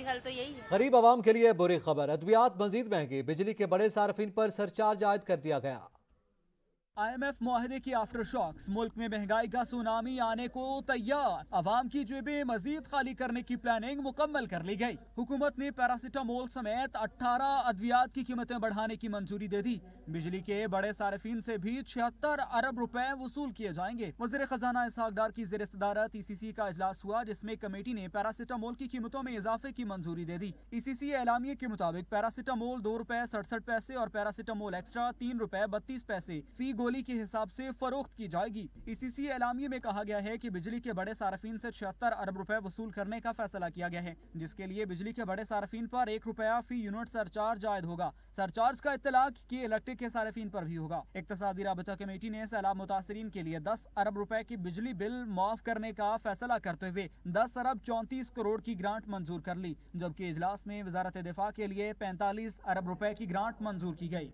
हल तो यही है। गरीब आवाम के लिए बुरी खबर, अद्वियात मजीद महंगी, बिजली के बड़े सार्फिन पर सरचार्ज आयद कर दिया गया। IMF मुआहदे की आफ्टर शॉक्स, मुल्क में महंगाई का सुनामी आने को तैयार, आवाम की जेबें मजीद खाली करने की प्लानिंग मुकम्मल कर ली गई। हुकूमत ने पैरासिटामोल समेत 18 अद्वियात की कीमतें बढ़ाने की मंजूरी दे दी। बिजली के बड़े सार्फिन से भी 76 अरब रुपए वसूल किए जाएंगे। वज़ीर खजाना इसहाक डार की ज़ेर सदारत ECC का इजलास हुआ, जिसमें कमेटी ने पैरासिटामोल की कीमतों में इजाफे की मंजूरी दे दी। ECC एलामिये के मुताबिक पैरासिटामोल 2 रुपए 67 पैसे और पैरासिटामोल एक्स्ट्रा 3 रुपए 32 पैसे फी गोली के हिसाब से फरोख्त की जाएगी। ECC एलामिये में कहा गया है कि बिजली के बड़े सार्फिन से 76 अरब रुपए वसूल करने का फैसला किया गया है, जिसके लिए बिजली के बड़े सार्फिन पर 1 रुपया फी यूनिट सरचार्ज आयद होगा। सरचार्ज का इत्तलाक की इलेक्ट्रिक के सार्फिन पर भी होगा। इक्तसादी राबता कमेटी ने सैलाब मुतासरीन के लिए 10 अरब रुपए की बिजली बिल माफ करने का फैसला करते हुए 10 अरब 34 करोड़ की ग्रांट मंजूर कर ली, जबकि इजलास में वजारत दिफा के लिए 45 अरब रुपए की ग्रांट मंजूर की गई।